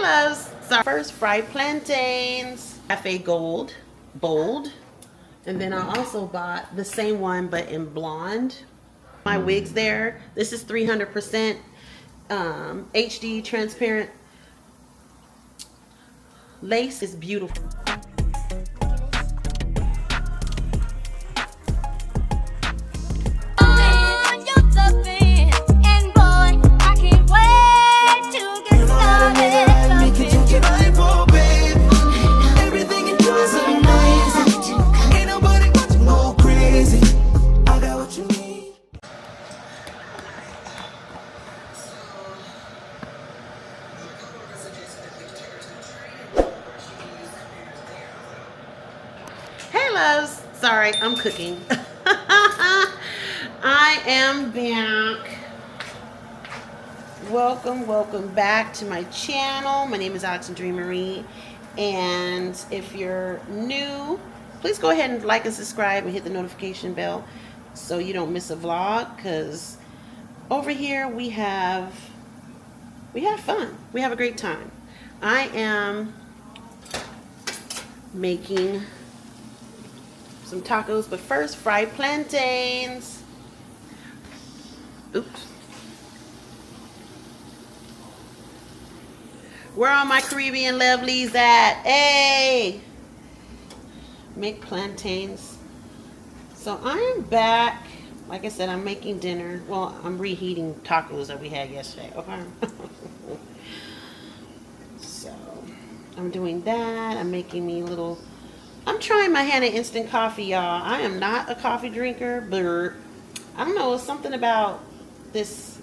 loves. So first, fried plantains, cafe gold, bold. And then I also bought the same one, but in blonde. My wigs there. This is 300% HD transparent lace. Is beautiful. Loves. Sorry, I'm cooking. I am back. Welcome back to my channel. My name is Alexandrina, and if you're new, please go ahead and like and subscribe and hit the notification bell so you don't miss a vlog, because over here we have fun. We have a great time. I am making some tacos, but first, fried plantains. Oops. Where are my Caribbean lovelies at? Hey! Make plantains. So I am back. Like I said, I'm making dinner. Well, I'm reheating tacos that we had yesterday. Okay. So I'm doing that. I'm making me little. I'm trying my hand at instant coffee, y'all. I am not a coffee drinker, but I don't know, something about this.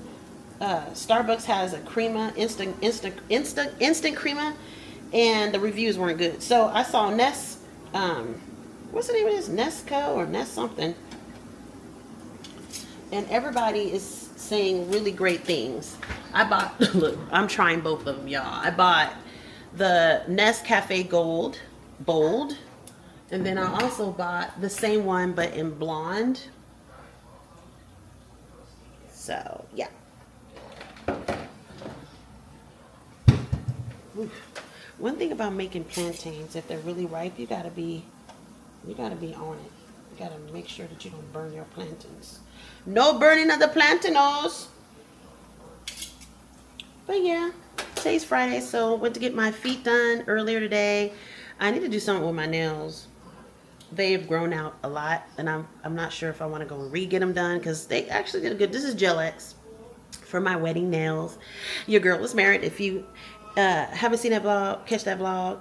Starbucks has a crema, instant crema, and the reviews weren't good. So I saw Nest, what's the name of this? Nesco or Nest something, and everybody is saying really great things. I bought. Look, I'm trying both of them, y'all. I bought the Nescafe Gold, bold. And then I also bought the same one, but in blonde. So, yeah. Oof. One thing about making plantains, if they're really ripe, you gotta be on it. You gotta make sure that you don't burn your plantains. No burning of the plantains. But yeah, today's Friday, so went to get my feet done earlier today. I need to do something with my nails. They've grown out a lot, and I'm not sure if I want to go and re-get them done, because they actually did good. This is Gel X for my wedding nails. Your girl is married. If you haven't seen that vlog, catch that vlog.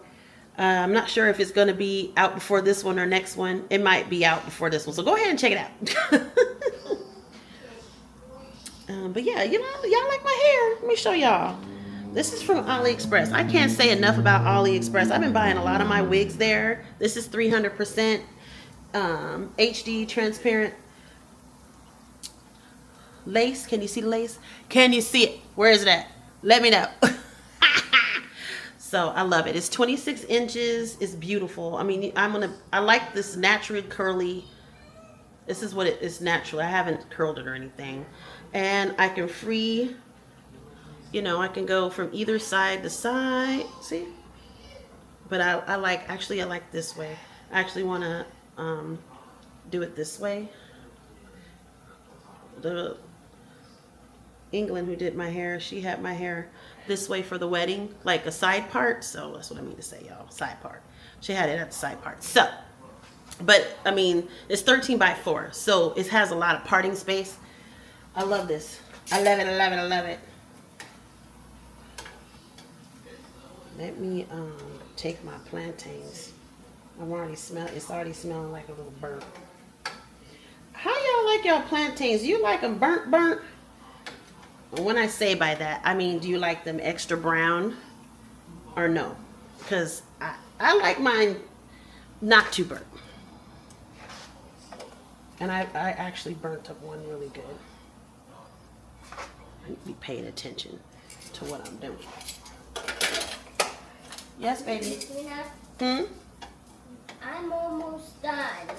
I'm not sure if it's going to be out before this one or next one. It might be out before this one, so go ahead and check it out. But yeah, you know, y'all like my hair. Let me show y'all. This is from AliExpress. I can't say enough about AliExpress. I've been buying a lot of my wigs there. This is 300% HD transparent lace. Can you see the lace? Can you see it? Where is it at? Let me know. So I love it. It's 26 inches. It's beautiful. I mean, I like this naturally curly. This is what it is, natural. I haven't curled it or anything. And I can free. You know, I can go from either side to side, see? But I like this way. I actually want to do it this way. The England who did my hair, she had my hair this way for the wedding, like a side part. So that's what I mean to say, y'all, side part. She had it at the side part. So, but I mean, it's 13 by 4, so it has a lot of parting space. I love this. I love it, I love it, I love it. Let me take my plantains. It's already smelling like a little burnt. How y'all like y'all plantains? Do you like them burnt? When I say by that, I mean, do you like them extra brown or no? Because I like mine not too burnt. And I actually burnt up one really good. I need to be paying attention to what I'm doing. Yes, baby. Hmm? I'm almost done.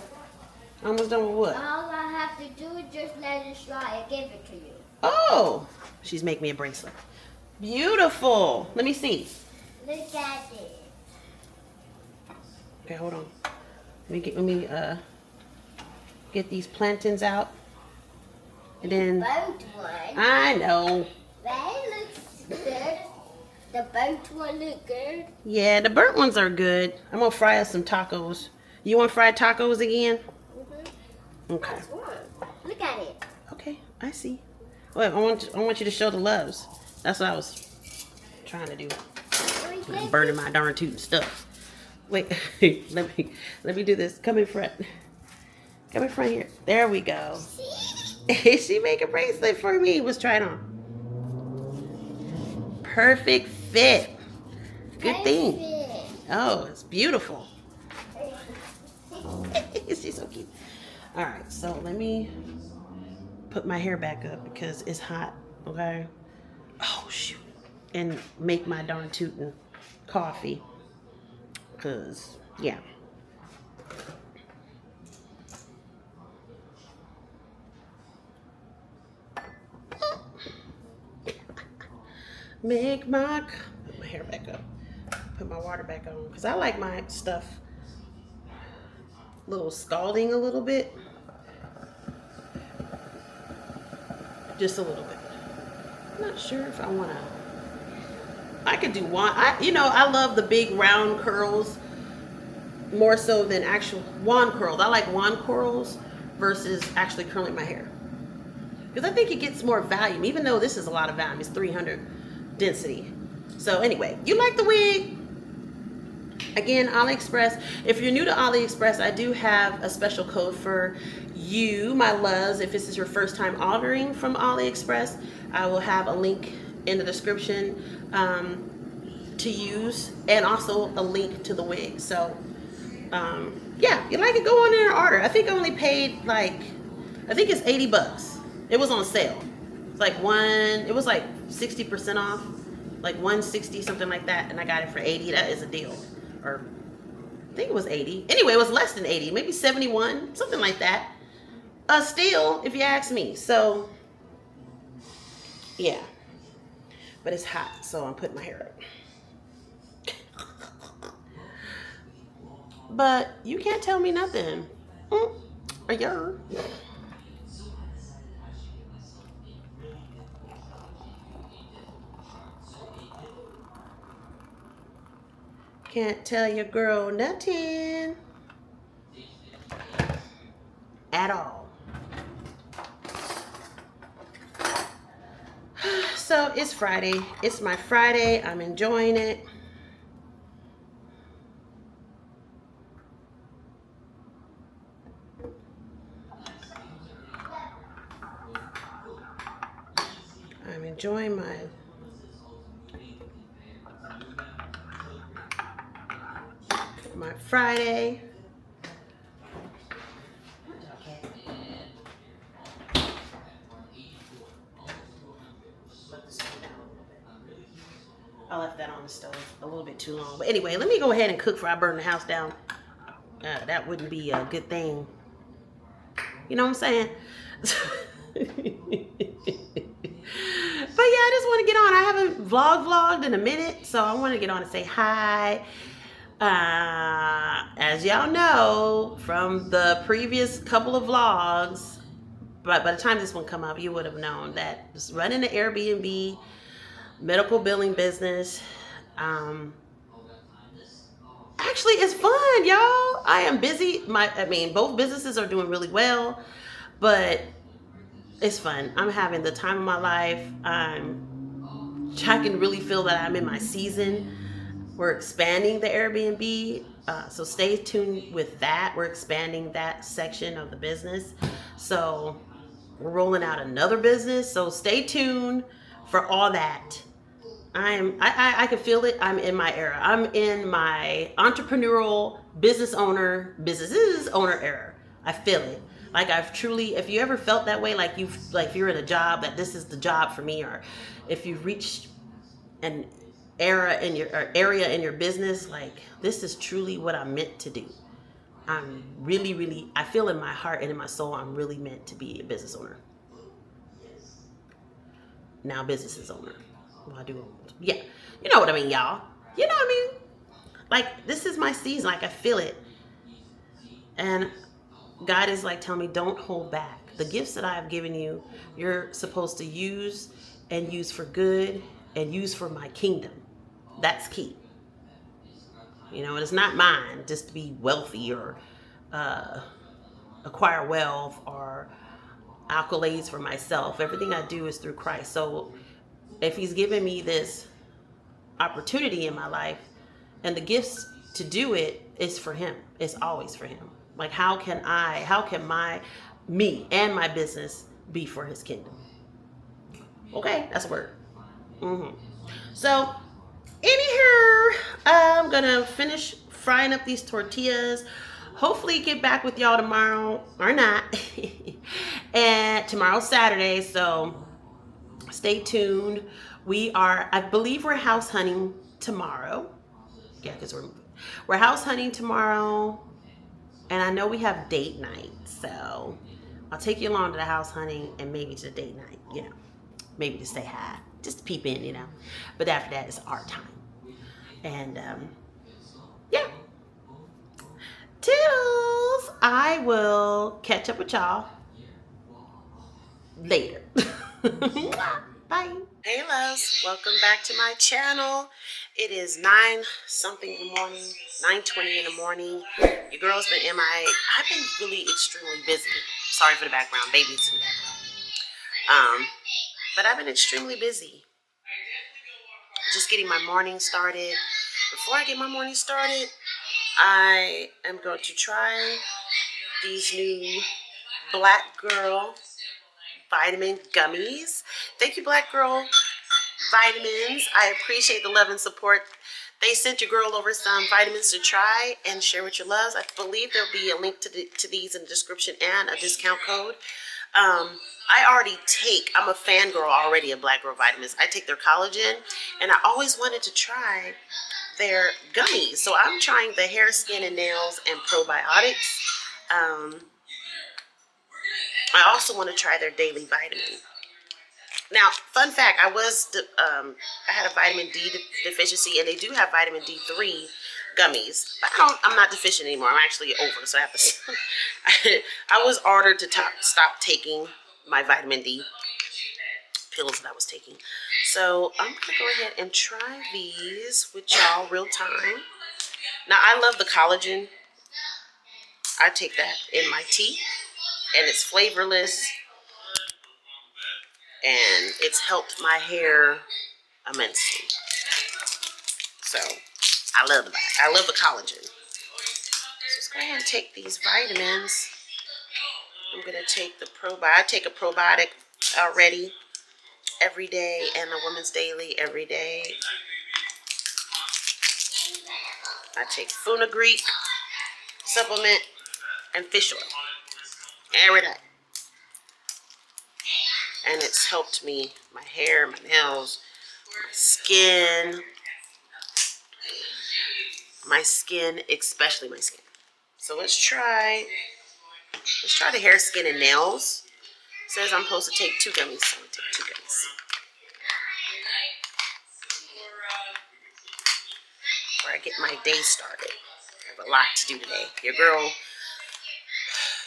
Almost done with what? All I have to do is just let it dry. I give it to you. Oh, she's making me a bracelet. Beautiful. Let me see. Look at it. Okay, hold on. Let me get these plantains out. And then Boat one. I know. That looks good. The boat one look good. Yeah, the burnt ones are good. I'm gonna fry us some tacos. You want fried tacos again? Okay. That's one. Look at it. Okay, I see. Well, I want you to show the loves. That's what I was trying to do. I'm burning my darn tooth and stuff. Wait, let me do this. Come in front. Come in front here. There we go. She make a bracelet for me. Was trying on. Perfect fit. Good thing. Oh, it's beautiful. She's so cute. All right, so let me put my hair back up because it's hot. Okay. Oh shoot. And make my darn tootin' coffee. Cause yeah. Put my hair back up. Put my water back on. Because I like my stuff a little scalding a little bit. Just a little bit. I'm not sure if I want to. I could do one. I love the big round curls more so than actual wand curls. I like wand curls versus actually curling my hair. Because I think it gets more volume, even though this is a lot of volume. It's 300 density. So anyway, you like the wig? Again, AliExpress. If you're new to AliExpress, I do have a special code for you, my loves. If this is your first time ordering from AliExpress, I will have a link in the description to use, and also a link to the wig. So yeah, you like it, go on there and order. I think I only paid I think it's $80. It was on sale. It's it was like 60% off, like 160, something like that, and I got it for 80. That is a deal. Or I think it was 80. Anyway, it was less than 80, maybe 71, something like that. A steal, if you ask me. So yeah, but it's hot, so I'm putting my hair up. But you can't tell me nothing. Are you? Can't tell your girl nothing at all. So it's Friday. It's my Friday. I'm enjoying it. I'm enjoying my Friday. I left that on the stove a little bit too long. But anyway, let me go ahead and cook before I burn the house down. That wouldn't be a good thing. You know what I'm saying? But yeah, I just want to get on. I haven't vlogged in a minute, so I want to get on and say hi. As y'all know from the previous couple of vlogs, but by the time this one come up, you would have known that just running an Airbnb medical billing business. Actually, it's fun, y'all. I am busy. Both businesses are doing really well, but it's fun. I'm having the time of my life. I can really feel that I'm in my season. We're expanding the Airbnb, so stay tuned with that. We're expanding that section of the business. So we're rolling out another business. So stay tuned for all that. I can feel it. I'm in my era. I'm in my entrepreneurial businesses owner era. I feel it. Like I've truly, if you ever felt that way, like if you're in a job that this is the job for me, or if you've reached an area in your business, like this is truly what I'm meant to do. I'm really, I feel in my heart and in my soul, I'm really meant to be a business owner. Now businesses owner. Well, I do. Yeah. You know what I mean, y'all. You know what I mean? Like, this is my season. Like, I feel it. And God is like telling me, don't hold back. The gifts that I have given you, you're supposed to use and use for good and use for my kingdom. That's key. You know, it's not mine just to be wealthy or uh, acquire wealth or accolades for myself. Everything I do is through Christ. So if He's given me this opportunity in my life and the gifts to do it is for Him, it's always for Him. Like, how can me and my business be for His kingdom? Okay, that's a word. So, anywho, I'm gonna finish frying up these tortillas. Hopefully, get back with y'all tomorrow or not. And tomorrow's Saturday, so stay tuned. I believe we're house hunting tomorrow. Yeah, because we're house hunting tomorrow, and I know we have date night, so I'll take you along to the house hunting and maybe to the date night. You know, maybe to say hi, just to peep in. You know, but after that, it's our time. And yeah, toodles. I will catch up with y'all later. Bye. Hey loves, welcome back to my channel. It is 9 something in the morning, 9:20 in the morning. Your girl's been MIA. I've been really extremely busy. Sorry for the background, babies in the background. But I've been extremely busy. Just getting my morning started. Before I get my morning started, I am going to try these new Black Girl vitamin gummies. Thank you, Black Girl Vitamins. I appreciate the love and support. They sent your girl over some vitamins to try and share with your loves. I believe there'll be a link to these in the description and a discount code. I'm a fangirl already of Black Girl Vitamins. I take their collagen, and I always wanted to try their gummies. So I'm trying the hair, skin, and nails and probiotics. I also want to try their daily vitamin. Now, fun fact, I had a vitamin D deficiency, and they do have vitamin D3 gummies. But I'm not deficient anymore. I'm actually over, so I have to. I was ordered to stop taking my vitamin D pills that I was taking. So I'm gonna go ahead and try these with y'all real time. Now, I love the collagen. I take that in my tea, and it's flavorless. And it's helped my hair immensely. So I love the collagen. So let's go ahead and take these vitamins. I'm gonna take the probiotic. I take a probiotic already every day and a woman's daily every day. I take Funagreek supplement and fish oil every day. And it's helped me, my hair, my nails, my skin, especially my skin. So let's try the hair, skin, and nails. It says I'm supposed to take 2 gummies, so I'm going to take 2 gummies. Before I get my day started. I have a lot to do today. Your girl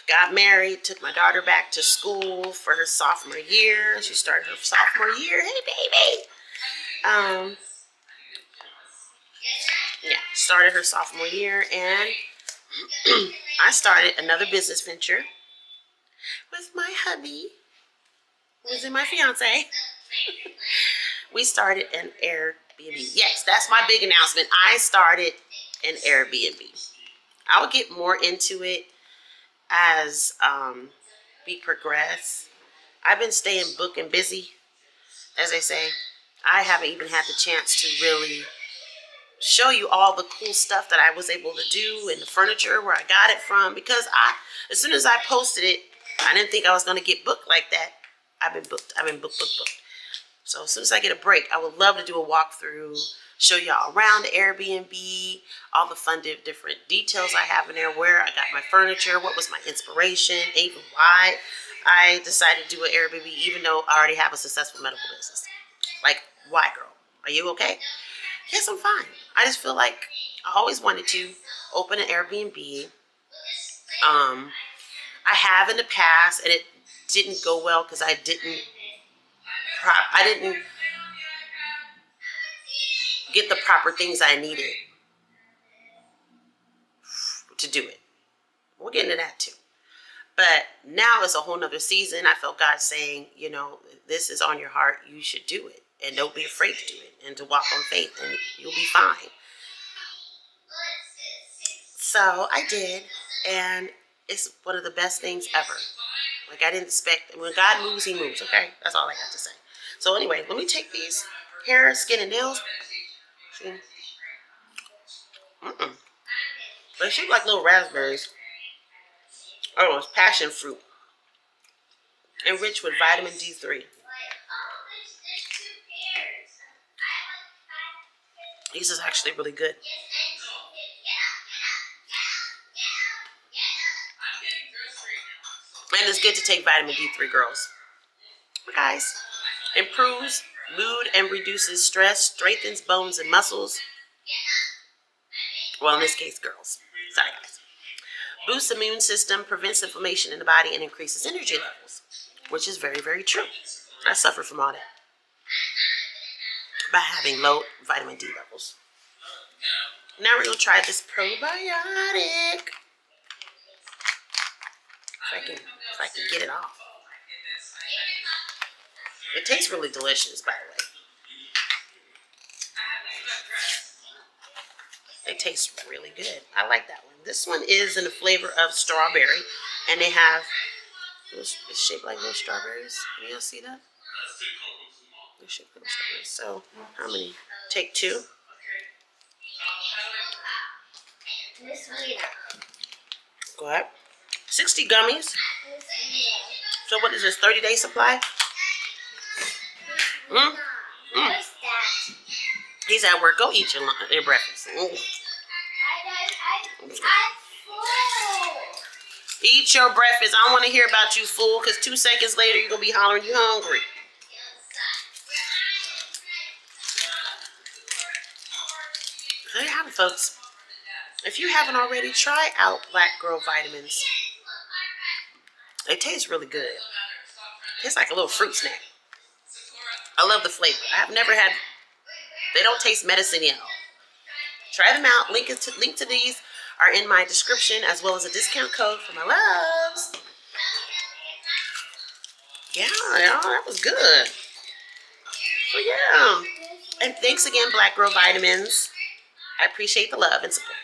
got married, took my daughter back to school for her sophomore year. She started her sophomore year. Hey, baby! Started her sophomore year, and I started another business venture with my hubby, who's in my fiance. We started an Airbnb. Yes, that's my big announcement. I started an Airbnb. I'll get more into it as we progress. I've been staying booked and busy, as they say. I haven't even had the chance to really show you all the cool stuff that I was able to do and the furniture, where I got it from, because as soon as I posted it, I didn't think I was going to get booked like that. I've been booked. So as soon as I get a break, I would love to do a walkthrough, show y'all around the Airbnb, all the fun different details I have in there, where I got my furniture, what was my inspiration, even why I decided to do an Airbnb, even though I already have a successful medical business. Like, why, girl? Are you okay? Yes, I'm fine. I just feel like I always wanted to open an Airbnb. I have in the past, and it didn't go well because I didn't get the proper things I needed to do it. We'll get into that too. But now it's a whole nother season. I felt God saying, this is on your heart. You should do it. And don't be afraid to do it. And to walk on faith. And you'll be fine. So I did. And it's one of the best things ever. Like I didn't expect. When God moves, he moves. Okay? That's all I got to say. So anyway, let me take these hair, skin, and nails. See? They shape like little raspberries. Oh, it's passion fruit. Enriched with vitamin D3. This is actually really good. And it's good to take vitamin D3, girls. Guys, improves mood and reduces stress, strengthens bones and muscles. Well, in this case, girls. Sorry, guys. Boosts immune system, prevents inflammation in the body, and increases energy levels, which is very, very true. I suffer from all that by having low vitamin D levels. Now we're going to try this probiotic. If I can get it off. It tastes really delicious, by the way. It tastes really good. I like that one. This one is in the flavor of strawberry, and they have it's shaped like little strawberries. Can you all see that? They're shaped like strawberries. So, how many? Take 2. Go ahead. 60 gummies. So what is this, 30-day supply? He's at work. Go eat your breakfast. Eat your breakfast. I don't want to hear about you, fool, because 2 seconds later you're going to be hollering you hungry. There you have it, folks. If you haven't already, try out Black Girl Vitamins. They taste really good. It tastes like a little fruit snack. I love the flavor. I have never had. They don't taste medicine-y at all. Try them out. Link to these are in my description, as well as a discount code for my loves. Yeah, that was good. So yeah. And thanks again, Black Girl Vitamins. I appreciate the love and support.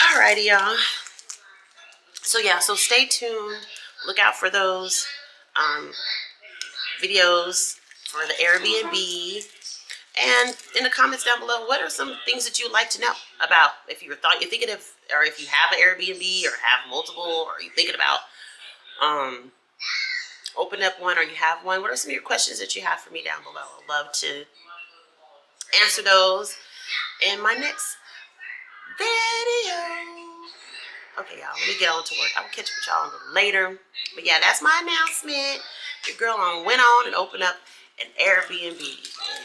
Alrighty, y'all. So yeah, so stay tuned. Look out for those videos for the Airbnb. And in the comments down below, what are some things that you'd like to know about? If you're thinking of, or if you have an Airbnb or have multiple, or you're thinking about open up one, or you have one, what are some of your questions that you have for me down below? I'd love to answer those in my next video. Okay, y'all, let me get on to work. I will catch up with y'all a little later. But yeah, that's my announcement. Your girl went on and opened up an Airbnb.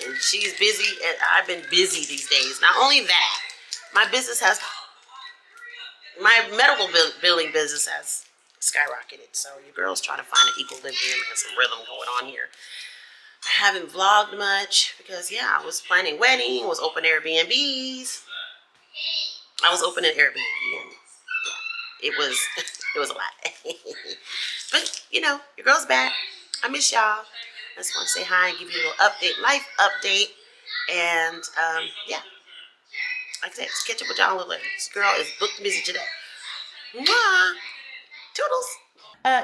And she's busy, and I've been busy these days. Not only that, my medical billing business has skyrocketed. So your girl's trying to find an equilibrium and some rhythm going on here. I haven't vlogged much because, yeah, I was planning wedding, was open Airbnbs. I was opening Airbnb, and it was a lot. But, your girl's back. I miss y'all. I just want to say hi and give you a little life update. And, yeah. Like I said, let's catch up with y'all a little later. This girl is booked and busy today. Mwah. Toodles.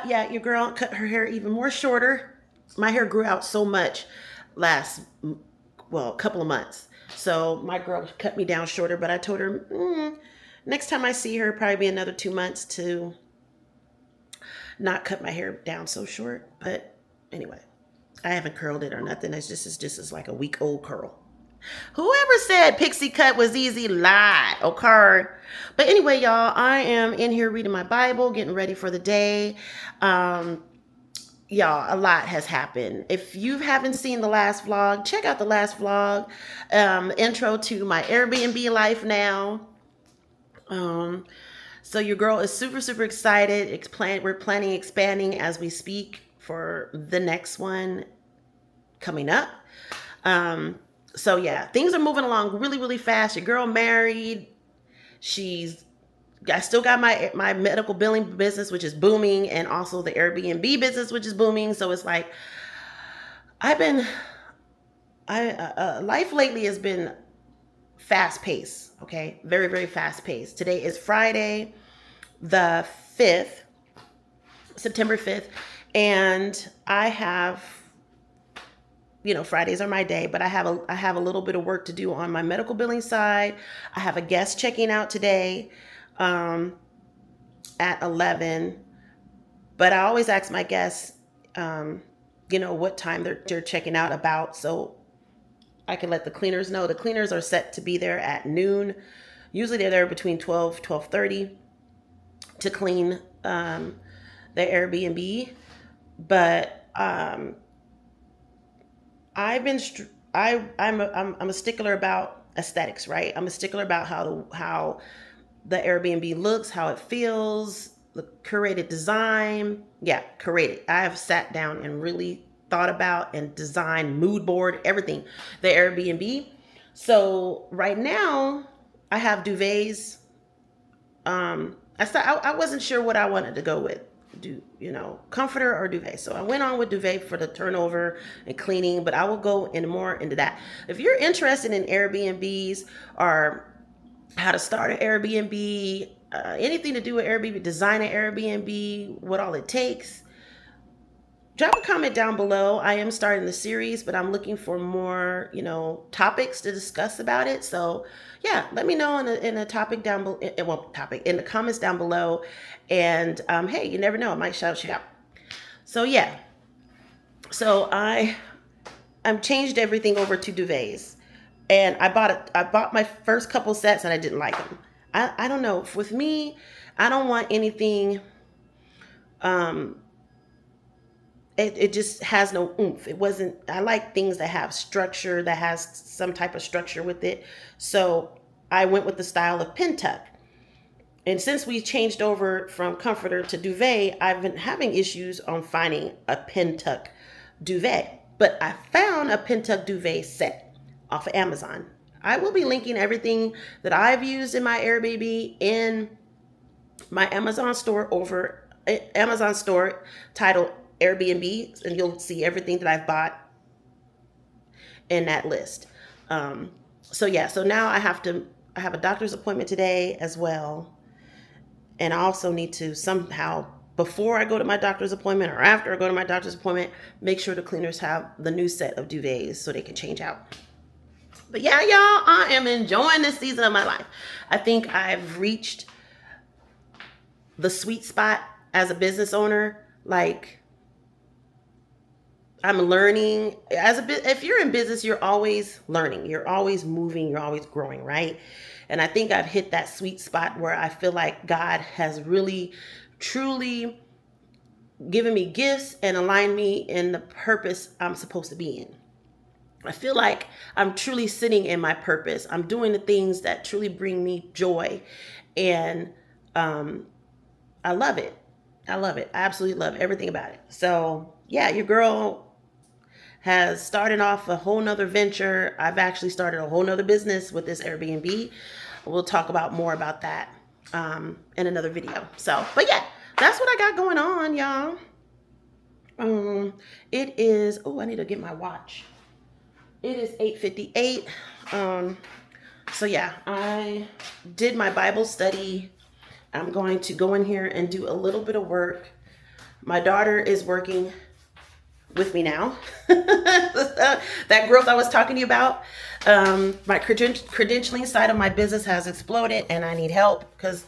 Yeah, your girl cut her hair even more shorter. My hair grew out so much a couple of months. So my girl cut me down shorter, but I told her, next time I see her, probably be another 2 months to not cut my hair down so short. But anyway, I haven't curled it or nothing. It's just like a week-old curl. Whoever said pixie cut was easy lied, okay? But anyway, y'all, I am in here reading my Bible, getting ready for the day. y'all, a lot has happened. If you haven't seen the last vlog, check out the last vlog. Intro to my Airbnb life now. Um, so your girl is super, super excited. We're planning expanding as we speak for the next one coming up. So yeah, things are moving along really, really fast. Your girl married. I still got my medical billing business, which is booming, and also the Airbnb business, which is booming. So it's like I've been, life lately has been fast paced. Okay, very, very fast paced. Today is Friday, the 5th, September 5th, and I have, Fridays are my day, but I have a little bit of work to do on my medical billing side. I have a guest checking out today at 11, but I always ask my guests, what time they're checking out about, so I can let the cleaners know. The cleaners are set to be there at noon. Usually they're there between 12:30 to clean the Airbnb, but I'm a stickler about aesthetics, right? I'm a stickler about how the Airbnb looks, how it feels, the curated design. Yeah, curated. I have sat down and really thought about and designed mood board, everything, the Airbnb. So right now I have duvets. I wasn't sure what I wanted to go with. Comforter or duvet. So I went on with duvet for the turnover and cleaning, but I will go more into that. If you're interested in Airbnbs or how to start an Airbnb, anything to do with Airbnb, design an Airbnb, what all it takes, drop a comment down below. I am starting the series, but I'm looking for more, topics to discuss about it. So yeah, let me know in a topic down below. Topic in the comments down below. And hey, you never know, I might shout you out. So yeah, so I'm changed everything over to duvets, and I bought my first couple sets and I didn't like them. I don't know. With me, I don't want anything. It just has no oomph. It wasn't, I like things that have structure, that has some type of structure with it. So I went with the style of pin tuck. And since we changed over from comforter to duvet, I've been having issues on finding a pin tuck duvet. But I found a pin tuck duvet set off of Amazon. I will be linking everything that I've used in my Airbnb in my Amazon store titled Airbnb, and you'll see everything that I've bought in that list. So now I have a doctor's appointment today as well. And I also need to somehow, before I go to my doctor's appointment or after I go to my doctor's appointment, make sure the cleaners have the new set of duvets so they can change out. But yeah, y'all, I am enjoying this season of my life. I think I've reached the sweet spot as a business owner. Like, I'm learning if you're in business, you're always learning, you're always moving, you're always growing, right? And I think I've hit that sweet spot where I feel like God has really, truly given me gifts and aligned me in the purpose I'm supposed to be in. I feel like I'm truly sitting in my purpose. I'm doing the things that truly bring me joy. And I love it. I love it. I absolutely love everything about it. So yeah, your girl has started off a whole nother venture. I've actually started a whole nother business with this Airbnb. We'll talk about more about that in another video. So, but yeah, that's what I got going on, y'all. It is, I need to get my watch. It is 8:58. So yeah, I did my Bible study. I'm going to go in here and do a little bit of work. My daughter is working with me now. That growth I was talking to you about. My credentialing side of my business has exploded and I need help because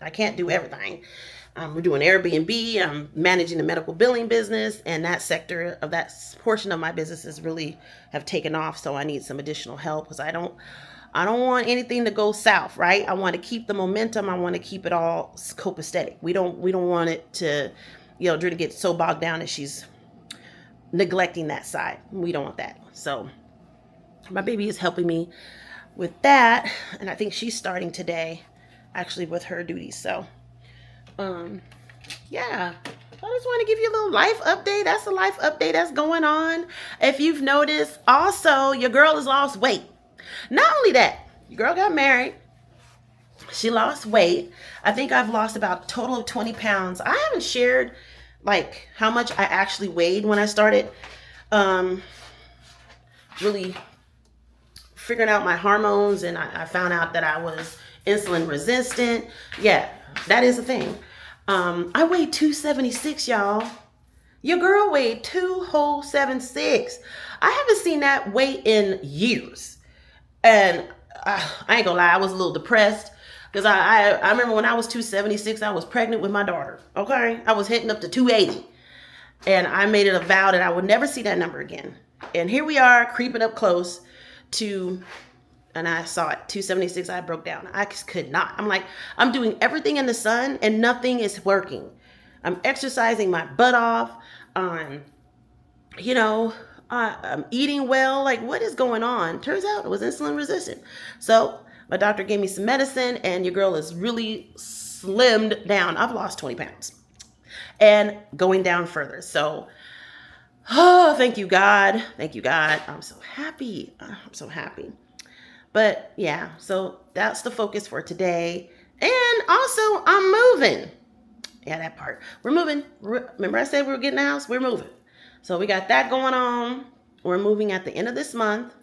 I can't do everything. We're doing Airbnb, I'm managing the medical billing business, and that sector of that portion of my business is really have taken off. So I need some additional help because I don't want anything to go south, right? I want to keep the momentum. I want to keep it all copacetic. We don't want it to Drew to get so bogged down that she's neglecting that side. We don't want that. So my baby is helping me with that, and I think she's starting today, actually, with her duties. So, yeah. I just want to give you a little life update. That's a life update that's going on. If you've noticed, also, your girl has lost weight. Not only that, your girl got married. She lost weight. I think I've lost about a total of 20 pounds. I haven't shared like how much I actually weighed when I started really figuring out my hormones, and I found out that I was insulin resistant. Yeah, that is a thing. I weighed 276, y'all. Your girl weighed 276. I haven't seen that weight in years. And I ain't gonna lie, I was a little depressed because I remember when I was 276, I was pregnant with my daughter. Okay, I was hitting up to 280, and I made it a vow that I would never see that number again. And here we are, creeping up close to, and I saw it, 276. I broke down. I just could not. I'm like, I'm doing everything in the sun and nothing is working. I'm exercising my butt off. I'm eating well. Like, what is going on? Turns out it was insulin resistant. So my doctor gave me some medicine, and your girl is really slimmed down. I've lost 20 pounds and going down further. So, oh, thank you, God. Thank you, God. I'm so happy. I'm so happy. But yeah, so that's the focus for today. And also, I'm moving. Yeah, that part. We're moving. Remember I said we were getting a house? We're moving. So we got that going on. We're moving at the end of this month.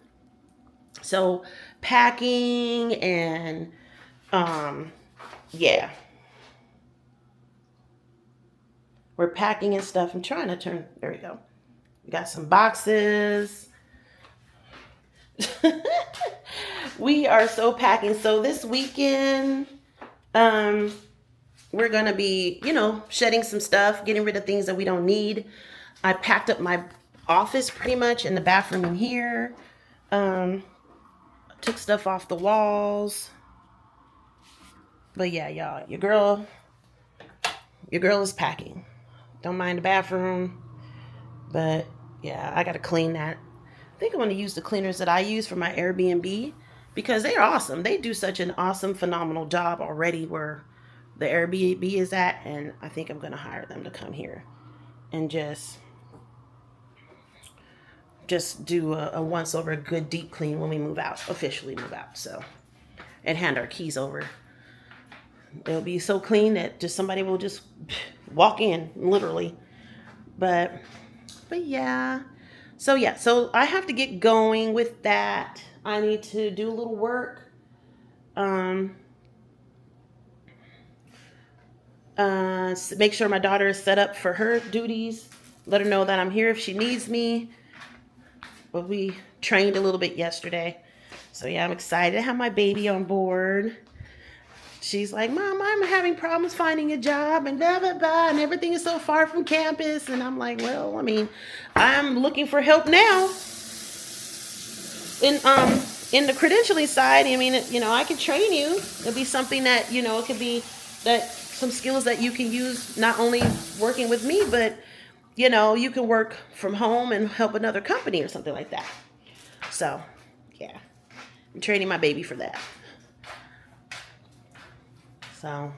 So packing and yeah. We're packing and stuff. I'm trying to turn, there we go. We got some boxes. We are so packing. So this weekend, we're going to be, shedding some stuff, getting rid of things that we don't need. I packed up my office pretty much, in the bathroom in here. Took stuff off the walls. But yeah, y'all, your girl is packing. Don't mind the bathroom. But yeah, I got to clean that. I think I'm going to use the cleaners that I use for my Airbnb, because they're awesome. They do such an awesome, phenomenal job already where the Airbnb is at. And I think I'm going to hire them to come here and just do a once over, a good deep clean when we move out, officially move out. So, and hand our keys over. It'll be so clean that just somebody will just walk in, literally. But yeah. So yeah, so I have to get going with that. I need to do a little work. Make sure my daughter is set up for her duties. Let her know that I'm here if she needs me. But we trained a little bit yesterday. So yeah, I'm excited to have my baby on board. She's like, Mom, I'm having problems finding a job and blah, blah, blah. And everything is so far from campus. And I'm like, well, I mean, I'm looking for help now. In the credentialing side, I mean, I can train you. It'll be something that, it could be that some skills that you can use, not only working with me, but, you can work from home and help another company or something like that. So, yeah, I'm training my baby for that. So,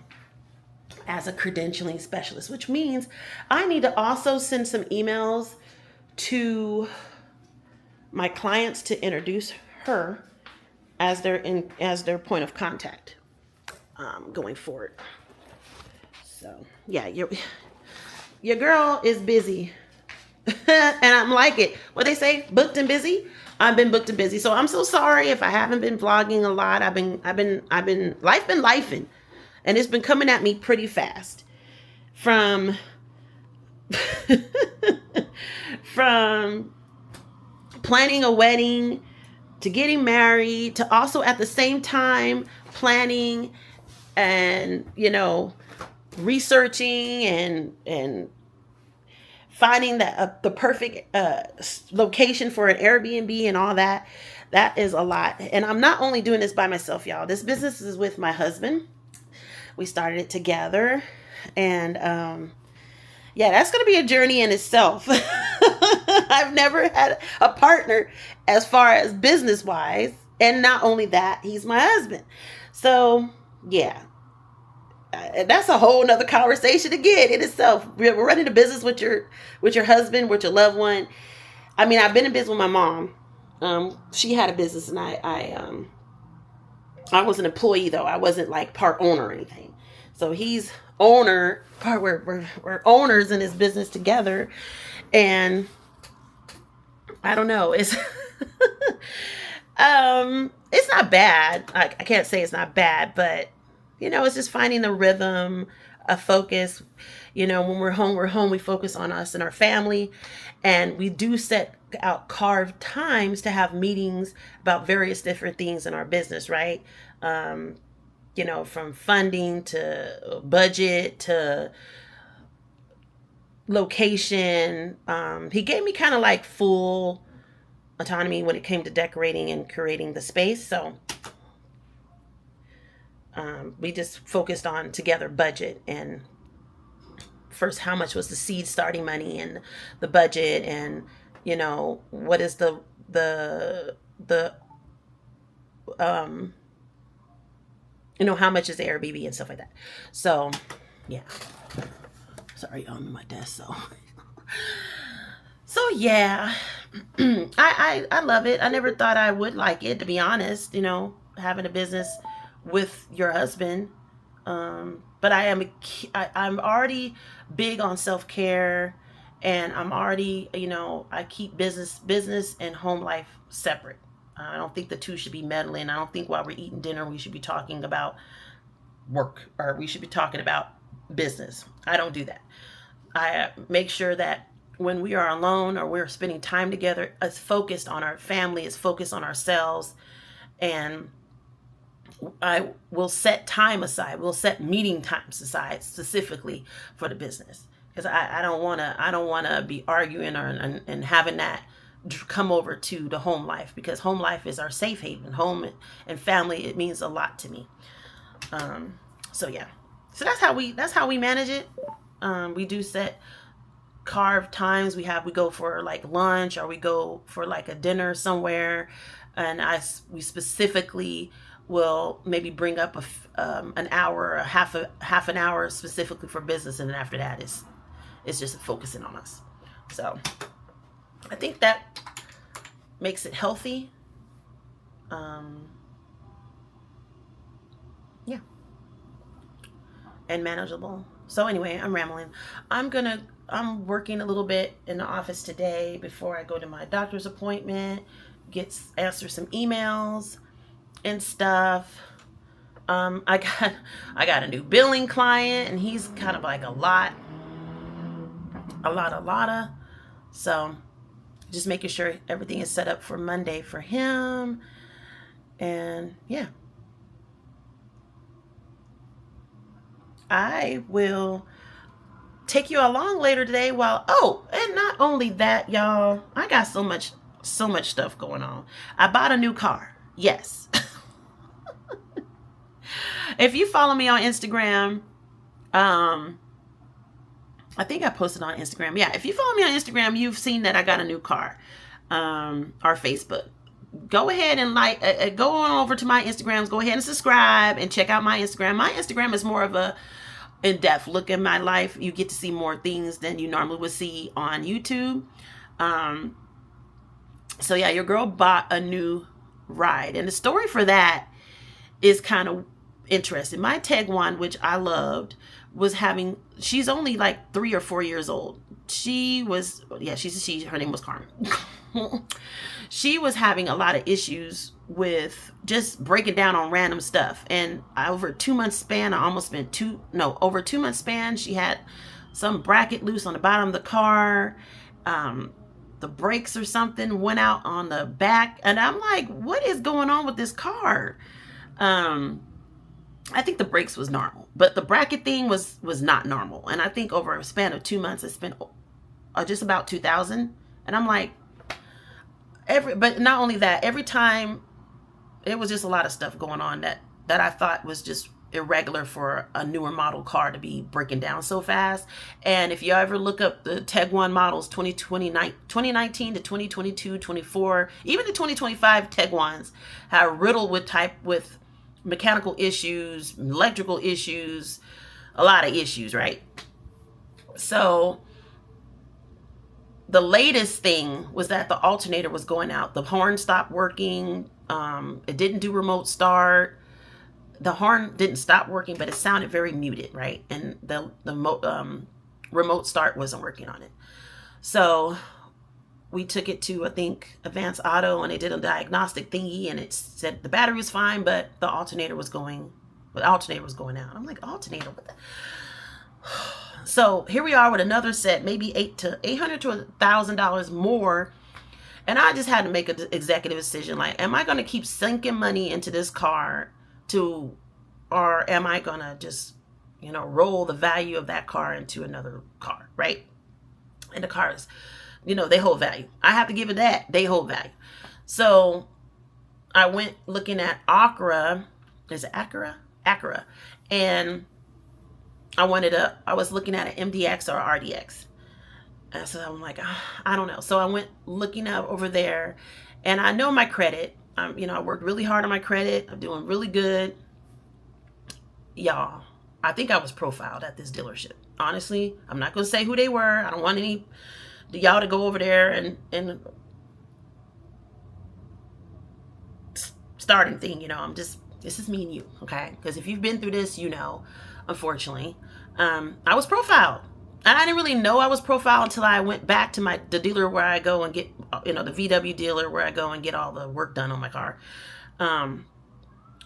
as a credentialing specialist, which means I need to also send some emails to my clients to introduce her as their point of contact going forward. So, yeah, your girl is busy. And I'm like it. What they say, booked and busy? I've been booked and busy. So I'm so sorry if I haven't been vlogging a lot. I've been lifing. And it's been coming at me pretty fast. From planning a wedding to getting married to also at the same time planning and, researching and finding the perfect location for an Airbnb and all that. That is a lot. And I'm not only doing this by myself, y'all. This business is with my husband. We started it together, and Yeah, that's going to be a journey in itself. I've never had a partner as far as business wise. And not only that, he's my husband. So, yeah, that's a whole nother conversation again in itself. We're running a business with your husband, with your loved one. I mean, I've been in business with my mom. She had a business, and I was an employee though. I wasn't like part owner or anything. So he's owner. Part we're owners in his business together, and I don't know. It's not bad. I can't say it's not bad, but it's just finding the rhythm, a focus. When we're home, we're home. We focus on us and our family, and we do set out carved times to have meetings about various different things in our business, right? From funding to budget to location. He gave me kind of like full autonomy when it came to decorating and curating the space. So we just focused on together budget and first how much was the seed starting money and the budget and what is the how much is the Airbnb and stuff like that. So yeah, sorry, I'm on my desk. So yeah, I love it. I never thought I would like it, to be honest. Having a business with your husband. But I'm already big on self-care, and I'm already, I keep business and home life separate. I don't think the two should be meddling. I don't think while we're eating dinner we should be talking about work or we should be talking about business. I don't do that. I make sure that when we are alone or we're spending time together, it's focused on our family, it's focused on ourselves, and I will set time aside. We'll set meeting times aside specifically for the business, because I don't want to be arguing and having that come over to the home life, because home life is our safe haven. Home and family, it means a lot to me. So yeah, so that's how we manage it. We do set carved times. We go for like lunch, or we go for like a dinner somewhere, and we specifically will maybe bring up an hour or half an hour specifically for business, and then after that it's just focusing on us. So I think that makes it healthy. Yeah, and manageable. So anyway, I'm rambling. I'm working a little bit in the office today before I go to my doctor's appointment, answer some emails and stuff. I got a new billing client, and he's kind of like a lot. So just making sure everything is set up for Monday for him. And yeah, I will take you along later today and not only that, y'all, I got so much stuff going on. I bought a new car. Yes. If you follow me on Instagram, I think I posted on Instagram. Yeah, if you follow me on Instagram, you've seen that I got a new car. Or Facebook. Go ahead and go on over to my Instagrams. Go ahead and subscribe and check out my Instagram. My Instagram is more of a in-depth look at my life. You get to see more things than you normally would see on YouTube. So yeah, your girl bought a new ride, and the story for that is kind of interesting. My Tiguan, which I loved, she's only like 3 or 4 years old. Her name was Carmen. She was having a lot of issues with just breaking down on random stuff. And over 2 months span, over 2 months span, she had some bracket loose on the bottom of the car. The brakes or something went out on the back. And I'm like, what is going on with this car? I think the brakes was normal, but the bracket thing was not normal. And I think over a span of 2 months, I spent just about $2,000. And I'm like, but not only that, every time it was just a lot of stuff going on that I thought was just, irregular for a newer model car to be breaking down so fast. And if you ever look up the Tiguan models 2019 to 2022, 24, even the 2025 Tiguans are riddled with mechanical issues, electrical issues, a lot of issues, right? So the latest thing was that the alternator was going out. The horn stopped working. It didn't do remote start. The horn didn't stop working, but it sounded very muted, right? And the remote start wasn't working on it. So we took it to, I think, Advanced Auto, and they did a diagnostic thingy, and it said the battery was fine, but the alternator was going out. I'm like, alternator, what the? So here we are with another set, maybe $800 to $1,000 more. And I just had to make an executive decision. Like, am I going to keep sinking money into this car or am I going to just, roll the value of that car into another car, right? And the cars, they hold value. I have to give it that. They hold value. So I went looking at Acura. Is it Acura? Acura. And I was looking at an MDX or RDX. And so I'm like, I don't know. So I went looking up over there, and I know my credit. I worked really hard on my credit. I'm doing really good. Y'all, I think I was profiled at this dealership. Honestly, I'm not going to say who they were. I don't want y'all to go over there and starting thing. This is me and you, okay? Because if you've been through this, unfortunately, I was profiled. And I didn't really know I was profiled until I went back to the dealer where I go and get, the VW dealer where I go and get all the work done on my car.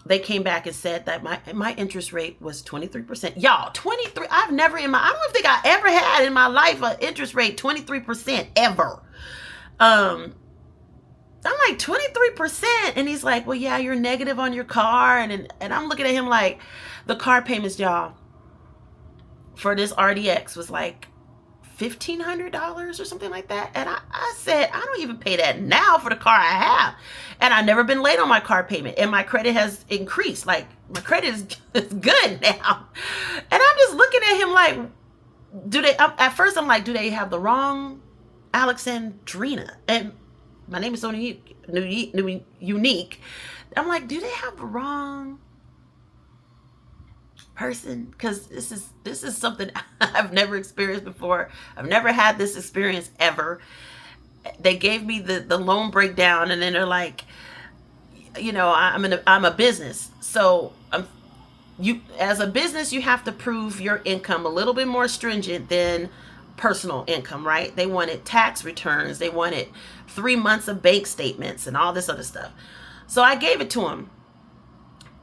They came back and said that my interest rate was 23%. Y'all, 23. I don't think I ever had in my life an interest rate 23% ever. I'm like, 23%. And he's like, well, yeah, you're negative on your car. And I'm looking at him like, the car payments, y'all, for this RDX was like $1,500 or something like that. And I said, I don't even pay that now for the car I have. And I've never been late on my car payment. And my credit has increased. Like, my credit is good now. And I'm just looking at him like, at first I'm like, do they have the wrong Alexandrina? And my name is so unique. I'm like, do they have the wrong person? Because this is something I've never experienced before. I've never had this experience ever. They gave me the loan breakdown, and then they're like, I'm a business, so as a business you have to prove your income a little bit more stringent than personal income, right? They wanted tax returns, they wanted 3 months of bank statements and all this other stuff. So I gave it to him,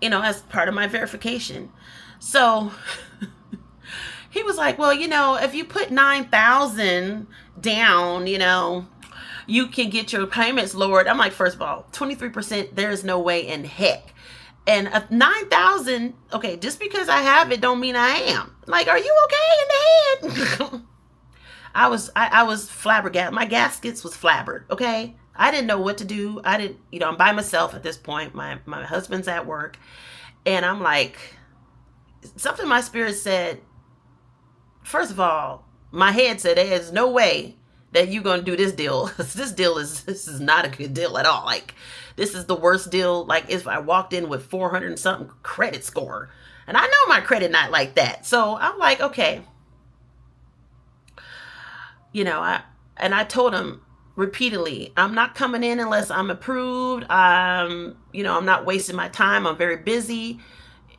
as part of my verification. So he was like, well, if you put 9,000 down, you can get your payments lowered. I'm like, first of all, 23%, there's no way in heck. And 9,000, okay, just because I have it don't mean I am. Like, are you okay in the head? I was flabbergasted. My gaskets was flabbered, okay? I didn't know what to do. I'm by myself at this point. My husband's at work. And I'm like, something in my spirit said, first of all, my head said, there's no way that you're going to do this deal. This is not a good deal at all. Like, this is the worst deal. Like, if I walked in with 400 and something credit score, and I know my credit not like that. So I'm like, okay. I told him repeatedly, I'm not coming in unless I'm approved. I'm not wasting my time. I'm very busy.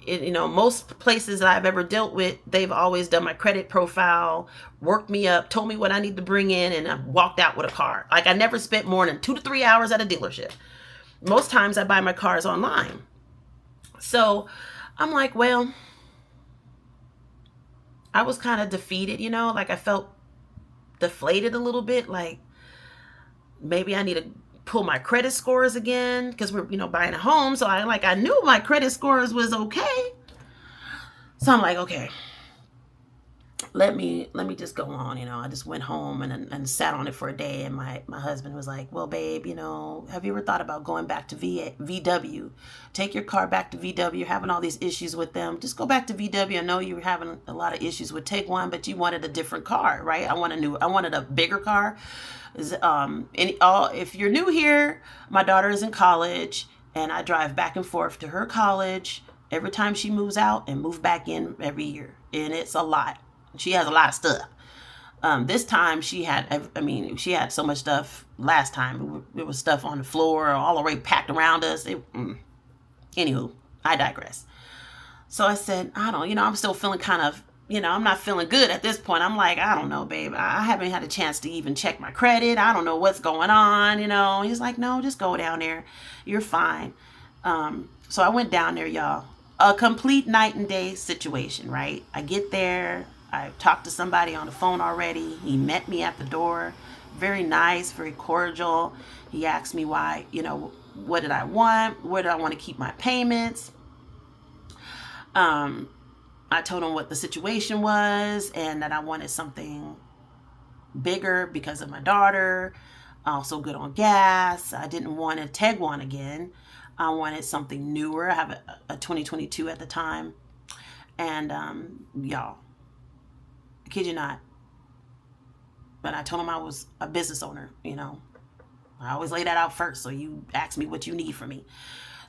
Most places that I've ever dealt with, they've always done my credit profile, worked me up, told me what I need to bring in, and I walked out with a car. Like, I never spent more than 2 to 3 hours at a dealership. Most times I buy my cars online. So I'm like, well, I was kind of defeated, like I felt deflated a little bit. Like, maybe I need to pull my credit scores again, because we're buying a home. So I knew my credit scores was okay. So I'm like, okay. let me just go on. I just went home and sat on it for a day, and my husband was like, well, babe, have you ever thought about going back to VW? Take your car back to VW. You're having all these issues with them. Just go back to VW. I know you were having a lot of issues with Tiguan, but you wanted a different car, right? I wanted a bigger car. If you're new here, my daughter is in college, and I drive back and forth to her college every time she moves out and move back in every year, and it's a lot. She has a lot of stuff. This time she had so much stuff. Last time there was stuff on the floor, all the way packed around us. Anywho, I digress. So I said, I'm still feeling kind of, I'm not feeling good at this point. I'm like, I don't know, babe. I haven't had a chance to even check my credit. I don't know what's going on, He's like, no, just go down there. You're fine. So I went down there, y'all. A complete night and day situation, right? I get there. I talked to somebody on the phone already. He met me at the door. Very nice, very cordial. He asked me why, what did I want? Where did I want to keep my payments? I told him what the situation was and that I wanted something bigger because of my daughter. Also good on gas. I didn't want a Tiguan again. I wanted something newer. I have a 2022 at the time. And y'all, I kid you not. But I told him I was a business owner, I always lay that out first. So you ask me what you need from me.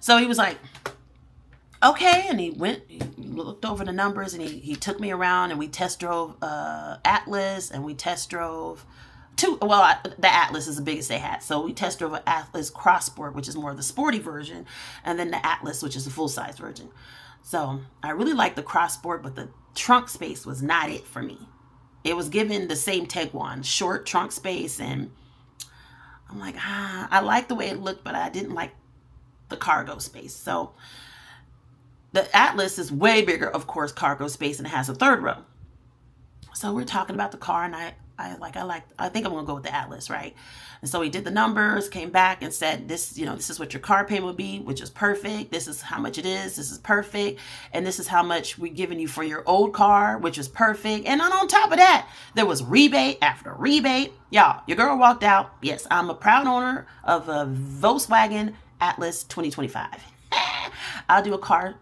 So he was like, okay. And he looked over the numbers, and he took me around, and we test drove Atlas, and we test drove the Atlas is the biggest they had. So we test drove an Atlas Cross Sport, which is more of the sporty version, and then the Atlas, which is the full-size version. So I really liked the Cross Sport, but the trunk space was not it for me. It was given the same Tiguan, short trunk space, and I'm like, I liked the way it looked, but I didn't like the cargo space. So the Atlas is way bigger, of course, cargo space, and it has a third row. So we're talking about the car, and I think I'm gonna go with the Atlas, right? And so he did the numbers, came back and said, this is what your car payment would be, which is perfect. This is how much it is. This is perfect. And this is how much we're giving you for your old car, which is perfect. And on top of that, there was rebate after rebate. Y'all, your girl walked out. Yes, I'm a proud owner of a Volkswagen Atlas 2025. I'll do a car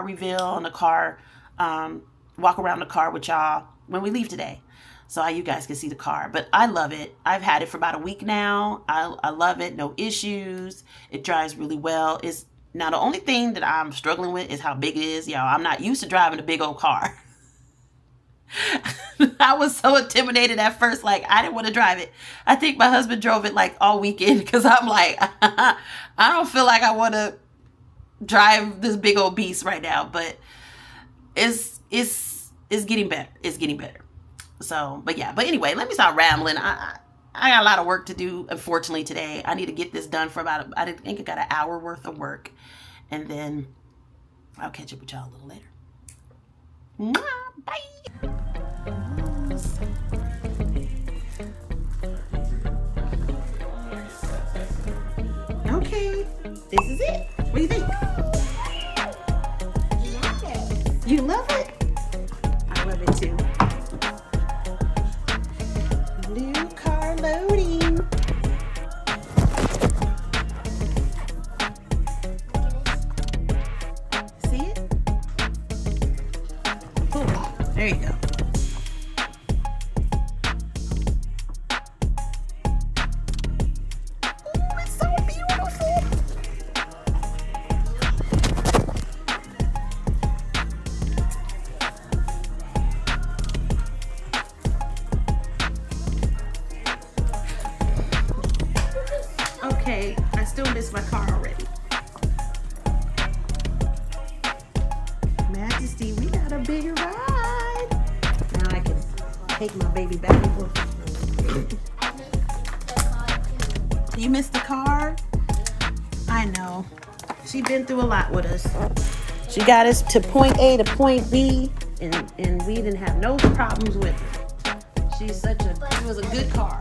reveal and a car, walk around the car with y'all when we leave today. So you guys can see the car. But I love it. I've had it for about a week now. I love it. No issues. It drives really well. Now the only thing that I'm struggling with is how big it is. Y'all, I'm not used to driving a big old car. I was so intimidated at first. Like, I didn't want to drive it. I think my husband drove it like all weekend because I'm like, I don't feel like I want to drive this big old beast right now. But it's getting better. It's getting better. So, but anyway, let me stop rambling. I got a lot of work to do, unfortunately, today. I need to get this done for I think I got an hour worth of work. And then I'll catch up with y'all a little later. Mwah, bye. Okay, this is it. What do you think? Love it. You love it? I love it too. New car loading. See it? Cool. There you go. Oh, it's so beautiful. Okay, I still miss my car already. Majesty, we got a bigger ride. Now I can take my baby back and forth. I missed the car too. You missed the car? I know. She's been through a lot with us. She got us to point A to point B, and we didn't have no problems with her. She was a good car.